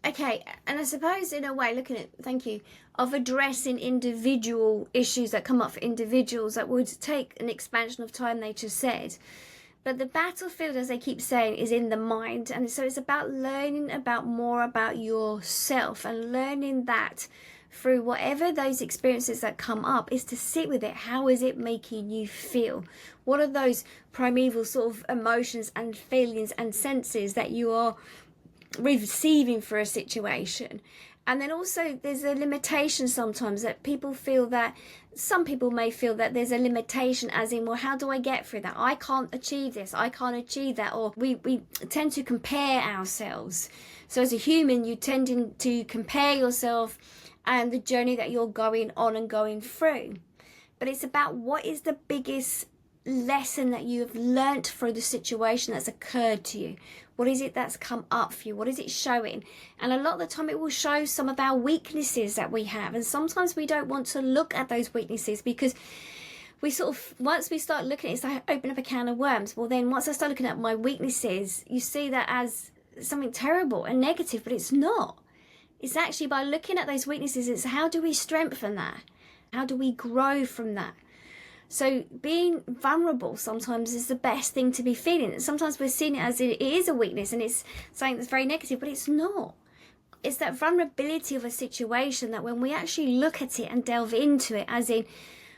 Okay, and I suppose in a way, looking at, thank you, of addressing individual issues that come up for individuals, that would take an expansion of time, they just said. But the battlefield, as they keep saying, is in the mind. And so it's about learning about more about yourself, and learning that through whatever those experiences that come up, is to sit with it. How is it making you feel? What are those primeval sort of emotions and feelings and senses that you are receiving for a situation? And then also there's a limitation sometimes that people feel, that some people may feel that there's a limitation, as in, well, how do I get through that? I can't achieve this, I can't achieve that. Or we tend to compare ourselves. So as a human, you tend to compare yourself and the journey that you're going on and going through. But it's about, what is the biggest lesson that you have learnt through the situation that's occurred to you? What is it that's come up for you? What is it showing? And a lot of the time it will show some of our weaknesses that we have, and sometimes we don't want to look at those weaknesses, because we sort of, once we start looking at it, it's like open up a can of worms. Well, then once I start looking at my weaknesses, you see that as something terrible and negative, but it's not. It's actually, by looking at those weaknesses, it's how do we strengthen that? How do we grow from that? So being vulnerable sometimes is the best thing to be feeling. And sometimes we're seeing it as it is a weakness and it's something that's very negative, but it's not. It's that vulnerability of a situation that when we actually look at it and delve into it, as in,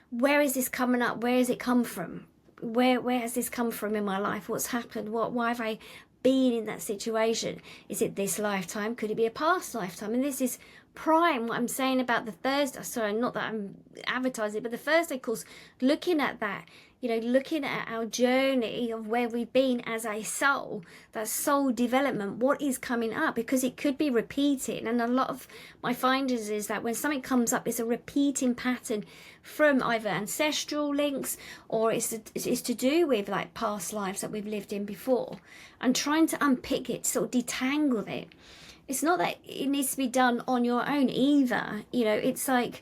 where is this coming up? Where has it come from? Where has this come from in my life? What's happened? Why have I been in that situation? Is it this lifetime? Could it be a past lifetime? And this is prime what I'm saying about the Thursday. Sorry, not that I'm advertising, but the Thursday course, looking at that, looking at our journey of where we've been as a soul, that soul development, what is coming up, because it could be repeating. And a lot of my findings is that when something comes up, it's a repeating pattern from either ancestral links, or it's to do with like past lives that we've lived in before, and trying to unpick it, sort of detangle it. It's not that it needs to be done on your own either. It's like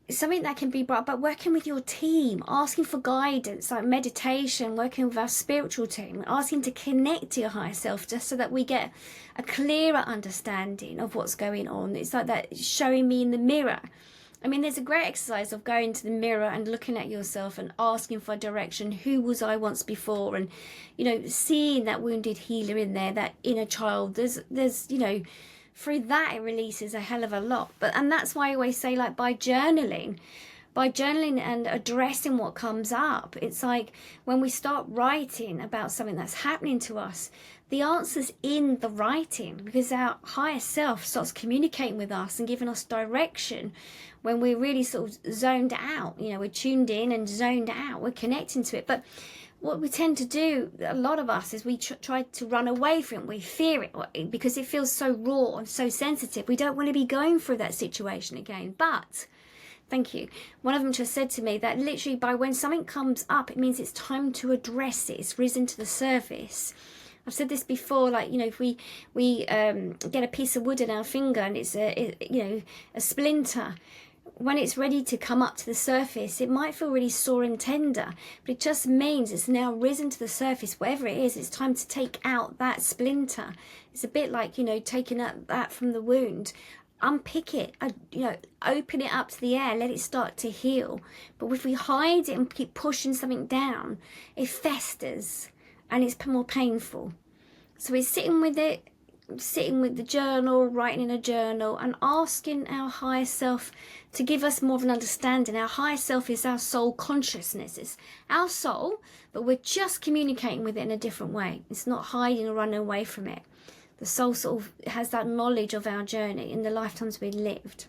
something that can be brought, but working with your team, asking for guidance, like meditation, working with our spiritual team, asking to connect to your higher self, just so that we get a clearer understanding of what's going on. It's like that showing me in the mirror. I mean, there's a great exercise of going to the mirror and looking at yourself and asking for direction. Who was I once before? And, seeing that wounded healer in there, that inner child. There's through that it releases a hell of a lot. And that's why I always say, like, by journaling and addressing what comes up, it's like when we start writing about something that's happening to us, the answer's in the writing, because our higher self starts communicating with us and giving us direction when we're really sort of zoned out. We're tuned in and zoned out, we're connecting to it. But what we tend to do, a lot of us, is we try to run away from it. We fear it because it feels so raw and so sensitive. We don't want to be going through that situation again. But thank you. One of them just said to me that literally by when something comes up, it means it's time to address it. It's risen to the surface. I've said this before, like, if we get a piece of wood in our finger and it's a splinter, when it's ready to come up to the surface, it might feel really sore and tender, but it just means it's now risen to the surface. Whatever it is, it's time to take out that splinter. It's a bit like, taking out that from the wound. Unpick it, open it up to the air, let it start to heal. But if we hide it and keep pushing something down, it festers and it's more painful. So we're sitting with it, sitting with the journal, writing in a journal, and asking our higher self to give us more of an understanding. Our higher self is our soul consciousness. It's our soul, but we're just communicating with it in a different way. It's not hiding or running away from it. The soul sort of has that knowledge of our journey in the lifetimes we lived.